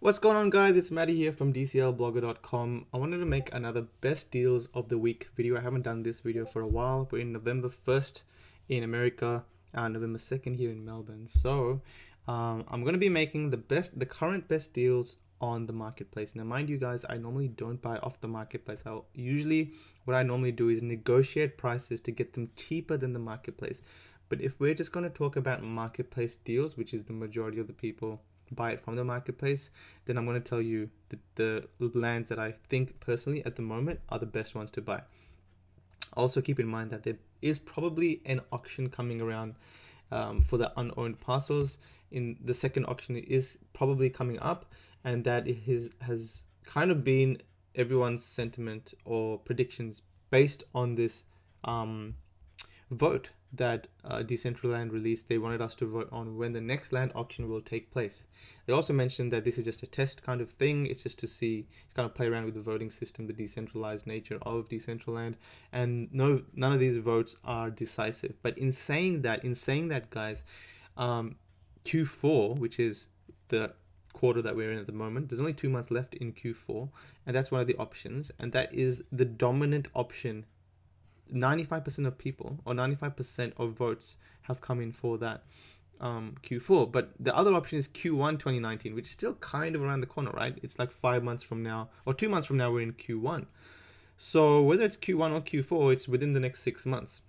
What's going on, guys? It's Maddie here from DCLblogger.com. I wanted to make another best deals of the week video. I haven't done this video for a while. We're in November 1st in America and November 2nd here in Melbourne. So I'm going to be making the current best deals on the marketplace. Now, mind you guys, I normally don't buy off the marketplace. What I normally do is negotiate prices to get them cheaper than the marketplace. But if we're just going to talk about marketplace deals, which is the majority of the people buy it from the marketplace, then I'm going to tell you the lands that I think personally at the moment are the best ones to buy. Also keep in mind that there is probably an auction coming around for the unowned parcels. In the second auction is probably coming up, and that has kind of been everyone's sentiment or predictions based on this vote that Decentraland released. They wanted us to vote on when the next land auction will take place. They also mentioned that this is just a test kind of thing. It's just to kind of play around with the voting system, the decentralized nature of Decentraland, and none of these votes are decisive. But in saying that, guys, Q4, which is the quarter that we're in at the moment, there's only 2 months left in Q4, and that's one of the options, and that is the dominant option. 95% of people, or 95% of votes, have come in for that Q4. But the other option is Q1 2019, which is still kind of around the corner, right? It's like 5 months from now, or 2 months from now, we're in Q1. So whether it's Q1 or Q4, it's within the next 6 months.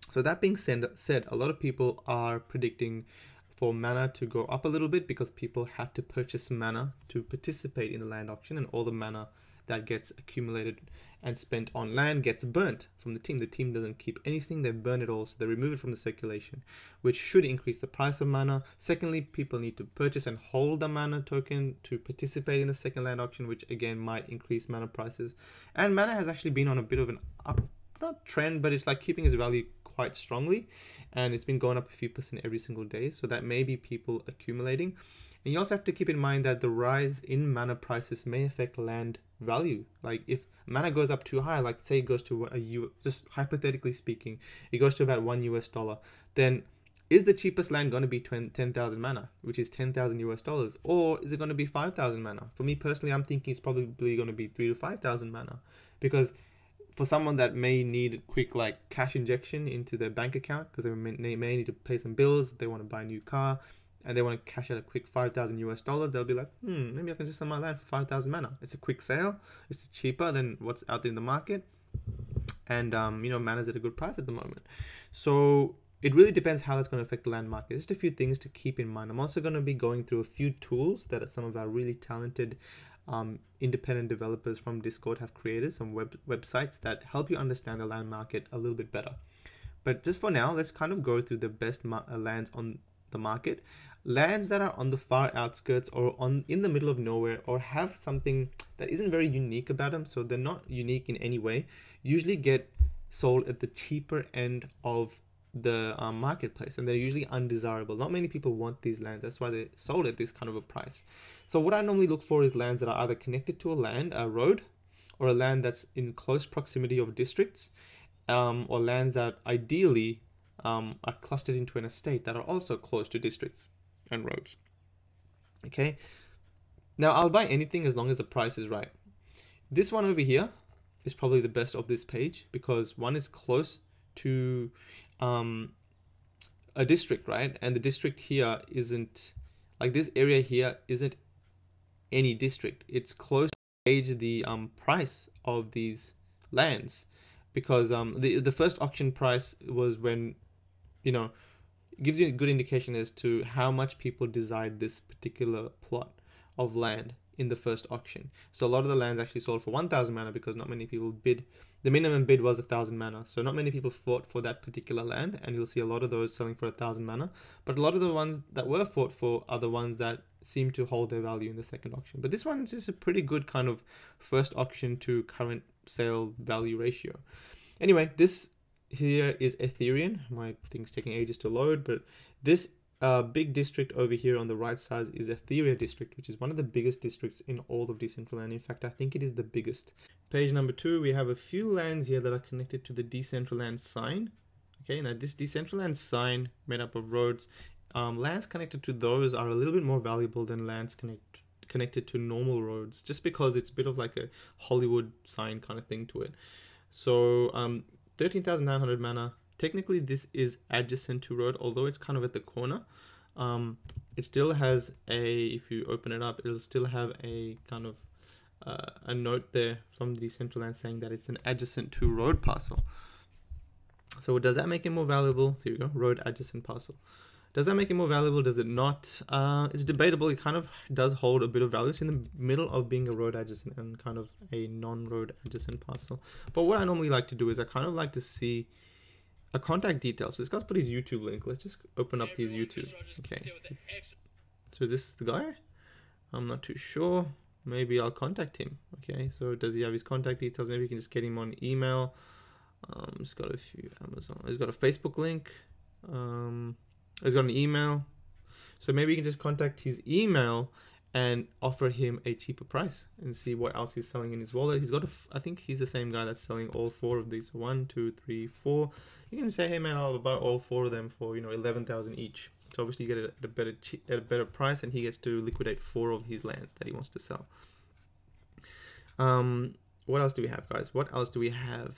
So that being said, a lot of people are predicting for mana to go up a little bit, because people have to purchase mana to participate in the land auction, and all the mana that gets accumulated and spent on land gets burnt from the team. The team doesn't keep anything, they burn it all, so they remove it from the circulation, which should increase the price of mana. Secondly, people need to purchase and hold the mana token to participate in the second land auction, which again might increase mana prices. And mana has actually been on a bit of an not trend, but it's like keeping its value quite strongly, and it's been going up a few percent every single day, so that may be people accumulating. And you also have to keep in mind that the rise in mana prices may affect land value. Like if mana goes up too high, like say it goes to just hypothetically speaking, it goes to about $1 US, then is the cheapest land going to be 10,000 mana, which is 10,000 US, or is it going to be 5,000 mana? For me personally, I'm thinking it's probably going to be 3,000 to 5,000 mana, because for someone that may need a quick like cash injection into their bank account, because they may need to pay some bills, they want to buy a new car, and they want to cash out a quick 5,000 US, they'll be like, maybe I can just sell my land for 5,000 mana. It's a quick sale. It's cheaper than what's out there in the market. And, mana's at a good price at the moment. So it really depends how that's going to affect the land market. Just a few things to keep in mind. I'm also going to be going through a few tools that some of our really talented independent developers from Discord have created, some websites that help you understand the land market a little bit better. But just for now, let's kind of go through the best lands on the market. Lands that are on the far outskirts or in the middle of nowhere, or have something that isn't very unique about them, so they're not unique in any way, usually get sold at the cheaper end of the marketplace, and they're usually undesirable. Not many people want these lands, that's why they're sold at this kind of a price. So what I normally look for is lands that are either connected to a road, or a land that's in close proximity of districts, or lands that ideally are clustered into an estate that are also close to districts and roads. Okay, now I'll buy anything as long as the price is right. This one over here is probably the best of this page, because one is close to a district, right? And the district here isn't, like this area here isn't any district. It's close to gauge the price of these lands, because the first auction price was when, it gives you a good indication as to how much people desired this particular plot of land in the first auction. So a lot of the lands actually sold for 1,000 mana, because not many people bid. The minimum bid was 1,000 mana, so not many people fought for that particular land, and you'll see a lot of those selling for 1,000 mana. But a lot of the ones that were fought for are the ones that seem to hold their value in the second auction. But this one is just a pretty good kind of first auction to current sale value ratio. Anyway, this here is Ethereum. My thing's taking ages to load, but this big district over here on the right side is Ethereum district, which is one of the biggest districts in all of Decentraland. In fact, I think it is the biggest. Page number 2, we have a few lands here that are connected to the Decentraland sign. Okay, now this Decentraland sign made up of roads, lands connected to those are a little bit more valuable than lands connected connected to normal roads, just because it's a bit of like a Hollywood sign kind of thing to it. So 13,900 mana. Technically this is adjacent to road, although it's kind of at the corner. It still has a, if you open it up, it'll still have a kind of a note there from Decentraland saying that it's an adjacent to road parcel. So does that make it more valuable? Here we go, road adjacent parcel. Does that make it more valuable? Does it not? It's debatable. It kind of does hold a bit of value. It's in the middle of being a road adjacent and kind of a non-road adjacent parcel. But what I normally like to do is I kind of like to see a contact detail. So this guy's put his YouTube link. Let's just open up his YouTube. Okay. So is this the guy? I'm not too sure. Maybe I'll contact him. Okay. So does he have his contact details? Maybe we can just get him on email. He's got a few Amazon. He's got a Facebook link. He's got an email. So maybe you can just contact his email and offer him a cheaper price and see what else he's selling in his wallet. He's got I think he's the same guy that's selling all 4 of these. 1, 2, 3, 4. You can say, hey man, I'll buy all 4 of them for 11,000 each. So obviously you get it at a better price, and he gets to liquidate 4 of his lands that he wants to sell. What else do we have, guys? What else do we have?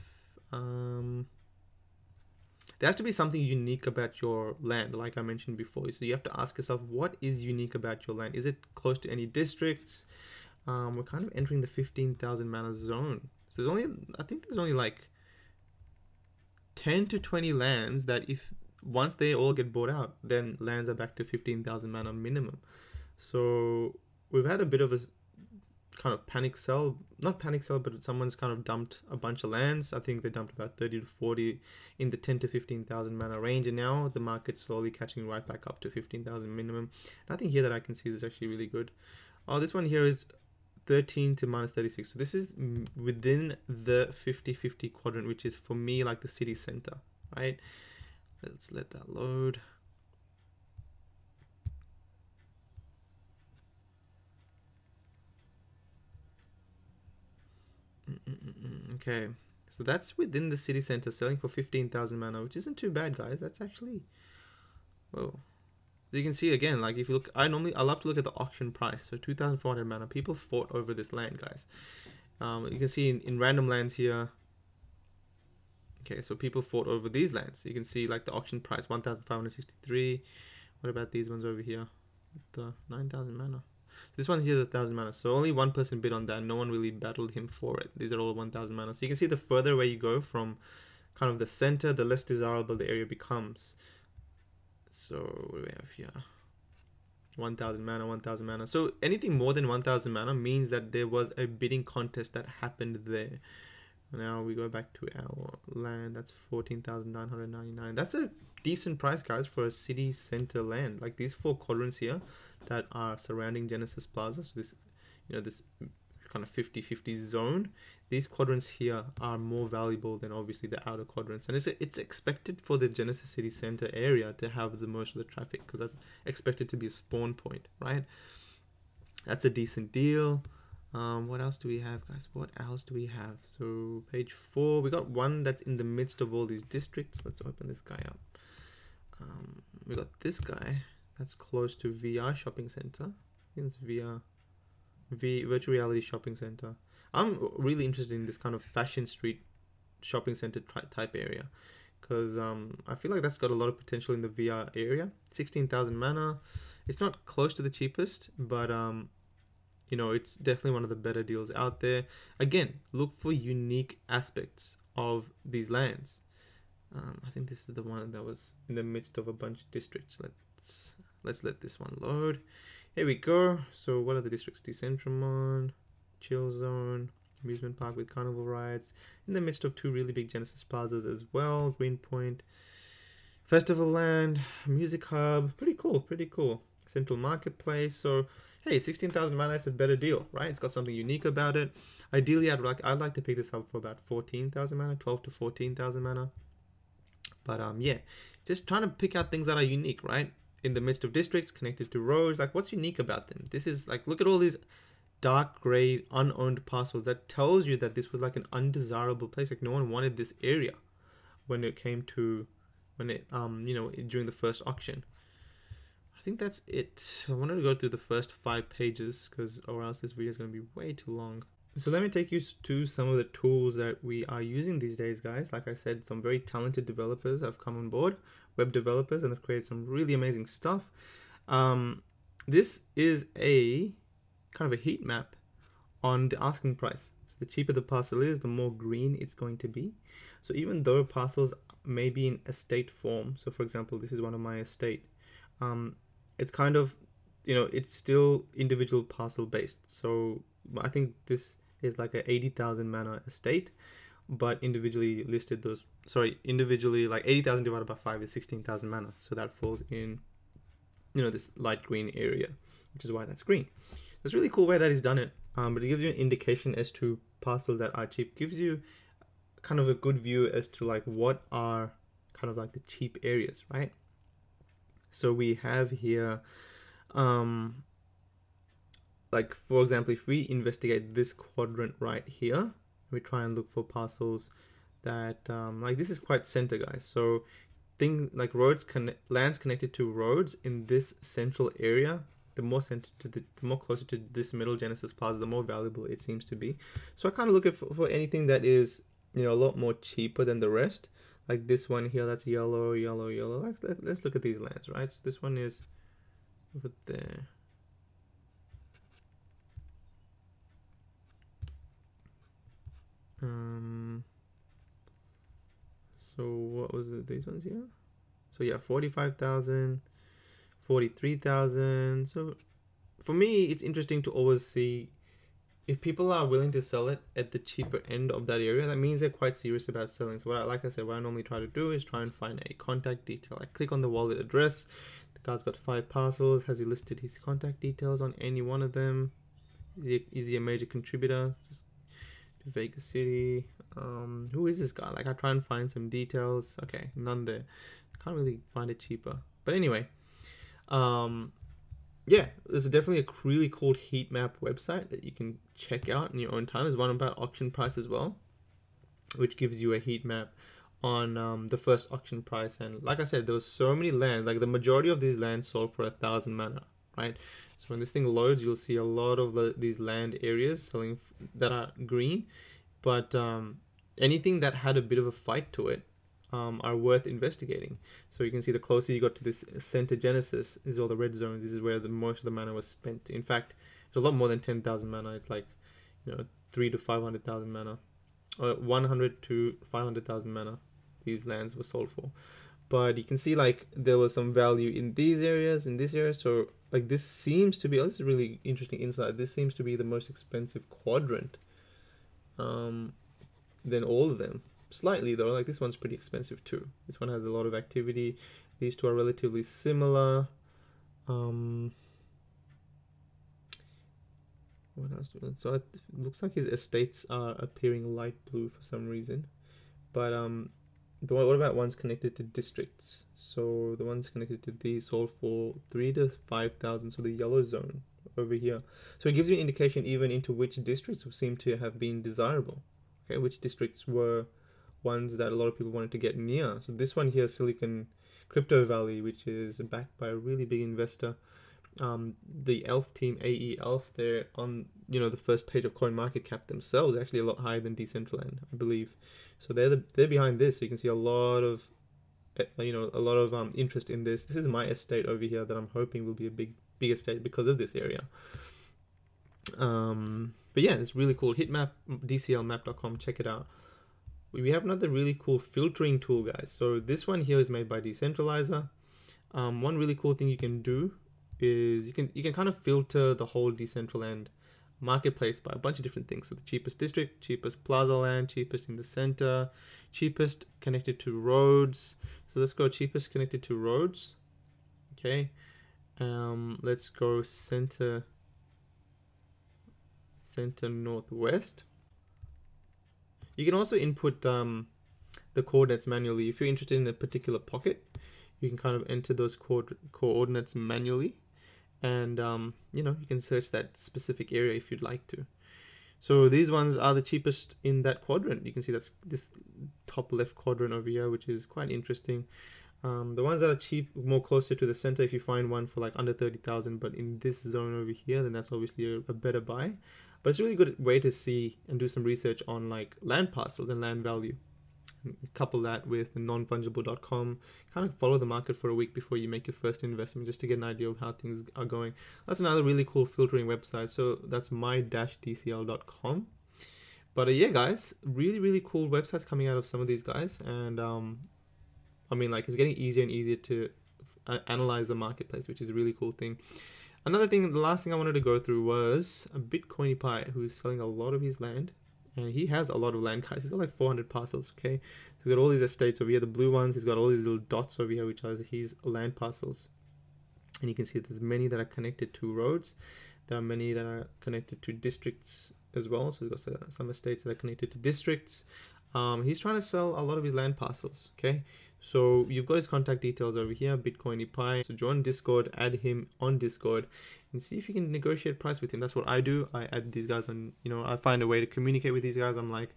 There has to be something unique about your land, like I mentioned before. So you have to ask yourself, what is unique about your land? Is it close to any districts? We're kind of entering the 15,000 mana zone. So there's only, I think there's only like 10 to 20 lands that if once they all get bought out, then lands are back to 15,000 mana minimum. So we've had a bit of a kind of panic sell, not panic sell, but someone's kind of dumped a bunch of lands. I think they dumped about 30 to 40 in the 10 to 15,000 mana range, and now the market's slowly catching right back up to 15,000 minimum. And I think here that I can see is actually really good. Oh, this one here is 13 to minus 36. So this is within the 50-50 quadrant, which is for me like the city center, right? Let's let that load. Okay, so that's within the city center, selling for 15,000 mana, which isn't too bad, guys. That's actually, whoa. You can see again, like if you look, I love to look at the auction price. So 2,400 mana, people fought over this land, guys. You can see in random lands here. Okay, so people fought over these lands. You can see like the auction price, 1,563. What about these ones over here? The 9,000 mana. This one here is 1,000 mana, so only one person bid on that. No one really battled him for it. These are all 1,000 mana. So you can see the further away you go from kind of the center, the less desirable the area becomes. So what do we have here? 1,000 mana, 1,000 mana. So anything more than 1,000 mana means that there was a bidding contest that happened there. Now we go back to our land. That's 14,999. That's a decent price, guys, for a city center land. Like these 4 quadrants here that are surrounding Genesis Plaza. So this, this kind of 50-50 zone. These quadrants here are more valuable than obviously the outer quadrants, and it's expected for the Genesis City Center area to have the most of the traffic because that's expected to be a spawn point, right? That's a decent deal. What else do we have, guys? What else do we have? So page 4, we got one that's in the midst of all these districts. Let's open this guy up. We got this guy that's close to VR Shopping Center. I think it's Virtual Reality Shopping Center. I'm really interested in this kind of fashion street shopping center type area because I feel like that's got a lot of potential in the VR area. 16,000 mana. It's not close to the cheapest, but it's definitely one of the better deals out there. Again, look for unique aspects of these lands. I think this is the one that was in the midst of a bunch of districts. Let's let this one load. Here we go. So what are the districts? Decentraland, Chill Zone, Amusement Park with Carnival Rides, in the midst of 2 really big Genesis Plazas as well. Greenpoint, Festival Land, Music Hub. Pretty cool. Central Marketplace. So hey, 16,000 mana is a better deal, right? It's got something unique about it. Ideally, I'd like to pick this up for about 14,000 mana, 12 to 14,000 mana. But yeah, just trying to pick out things that are unique, right? In the midst of districts, connected to roads, like what's unique about them? This is like, look at all these dark gray unowned parcels. That tells you that this was like an undesirable place. Like no one wanted this area when it during the first auction. I think that's it. I wanted to go through the first 5 pages because or else this video is going to be way too long. So let me take you to some of the tools that we are using these days, guys. Like I said, some very talented developers have come on board, web developers, and they've created some really amazing stuff. This is a kind of a heat map on the asking price. So the cheaper the parcel is, the more green it's going to be. So even though parcels may be in estate form, so for example, this is one of my estate, it's kind of, you know, it's still individual parcel based. So I think this is like a 80,000 mana estate, but individually listed those, individually like 80,000 divided by 5 is 16,000 mana. So that falls in, you know, this light green area, which is why that's green. It's a really cool way that he's done it, but it gives you an indication as to parcels that are cheap. Gives you kind of a good view as to like what are kind of like the cheap areas, right? So we have here, like for example, if we investigate this quadrant right here, we try and look for parcels that like this is quite center, guys. So things like lands connected to roads in this central area, the more closer to this middle Genesis Plaza, the more valuable it seems to be. So I kind of look at for anything that is, you know, a lot more cheaper than the rest. Like this one here, that's yellow, yellow, yellow. Let's look at these lands, right? So this one is over there. So what was it? These ones here? So yeah, 45,000, 43,000. So for me, it's interesting to always see if people are willing to sell it at the cheaper end of that area. That means they're quite serious about selling. So like I said, what I normally try to do is try and find a contact detail. I click on the wallet address. The guy's got 5 parcels. Has he listed his contact details on any one of them? Is he a major contributor? Just Vegas City. Who is this guy? Like I try and find some details. Okay, none there. Can't really find it cheaper. But anyway, yeah, there's definitely a really cool heat map website that you can check out in your own time. There's one about auction price as well, which gives you a heat map on the first auction price. And like I said, there was so many lands. Like the majority of these lands sold for 1,000 mana, right? So when this thing loads, you'll see a lot of these land areas selling that are green, but anything that had a bit of a fight to it are worth investigating. So you can see the closer you got to this center Genesis is all the red zones. This is where the most of the mana was spent. In fact, it's a lot more than 10,000 mana. It's like, you know, 300 to 500,000 mana, or 100 to 500,000 mana. These lands were sold for. But you can see like there was some value in these areas, in this area. So like this seems to be, oh, this is really interesting insight. This seems to be the most expensive quadrant than all of them. Slightly though, like this one's pretty expensive too. This one has a lot of activity. These two are relatively similar. What else? So it looks like his estates are appearing light blue for some reason. But what about ones connected to districts? So the ones connected to these sold for 3,000 to 5,000. So the yellow zone over here. So it gives you an indication even into which districts seem to have been desirable. Okay, which districts were ones that a lot of people wanted to get near. So this one here, Silicon Crypto Valley, which is backed by a really big investor. The Elf team, AE Elf, they're on, you know, the first page of CoinMarketCap themselves, actually a lot higher than Decentraland, I believe. So they're behind this. So you can see a lot of, you know, a lot of interest in this. This is my estate over here that I'm hoping will be a big estate because of this area. But yeah, it's really cool. Hitmap, dclmap.com, check it out. We have another really cool filtering tool, guys. So this one here is made by Decentralizer. One really cool thing you can do is you can kind of filter the whole Decentraland marketplace by a bunch of different things. So the cheapest district, cheapest plaza land, cheapest in the center, cheapest connected to roads. So let's go cheapest connected to roads. Okay. Let's go center northwest. You can also input the coordinates manually. If you're interested in a particular pocket, you can kind of enter those coordinates manually, and you know, you can search that specific area if you'd like to. So these ones are the cheapest in that quadrant. You can see that's this top left quadrant over here, which is quite interesting. The ones that are cheap, more closer to the center, if you find one for like under 30,000, but in this zone over here, then that's obviously a better buy. But it's a really good way to see and do some research on like land parcels and land value. Couple that with nonfungible.com, kind of follow the market for a week before you make your first investment, just to get an idea of how things are going. That's another really cool filtering website. So that's my-dcl.com. But yeah, guys, really cool websites coming out of some of these guys. And I mean, like, it's getting easier and easier to analyze the marketplace, which is a really cool thing. Another thing, the last thing I wanted to go through was a Bitcoin Pie, who's selling a lot of his land. And he has a lot of land, guys. He's got like 400 parcels, okay? So he's got all these estates over here, the blue ones. He's got all these little dots over here, which are his land parcels. And you can see there's many that are connected to roads. There are many that are connected to districts as well. So he's got some estates that are connected to districts. He's trying to sell a lot of his land parcels, okay? So you've got his contact details over here, Bitcoin Pie. So join Discord, add him on Discord, and see if you can negotiate price with him. That's what I do. I add these guys on, you know, I find a way to communicate with these guys. I'm like,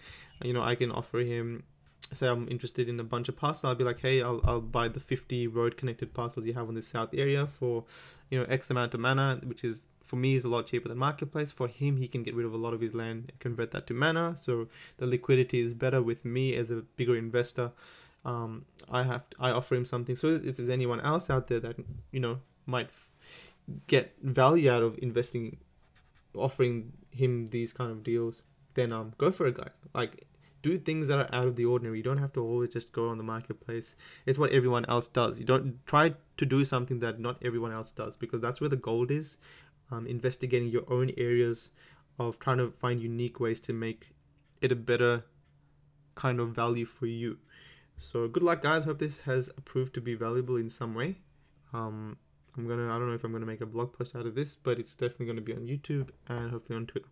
you know, I can offer him, say I'm interested in a bunch of parcels. I'll be like, hey, I'll buy the 50 road connected parcels you have on the south area for, you know, X amount of mana, which is, for me, is a lot cheaper than marketplace. For him, he can get rid of a lot of his land and convert that to mana, so the liquidity is better with me as a bigger investor. I offer him something. So if there's anyone else out there that, you know, might get value out of investing, offering him these kind of deals, then go for it, guys. Like, do things that are out of the ordinary. You don't have to always just go on the marketplace. It's what everyone else does. You don't try to do something that not everyone else does, because that's where the gold is. Investigating your own areas of trying to find unique ways to make it a better kind of value for you. So good luck, guys. Hope this has proved to be valuable in some way. I don't know if I'm gonna make a blog post out of this, but it's definitely going to be on YouTube and hopefully on Twitter.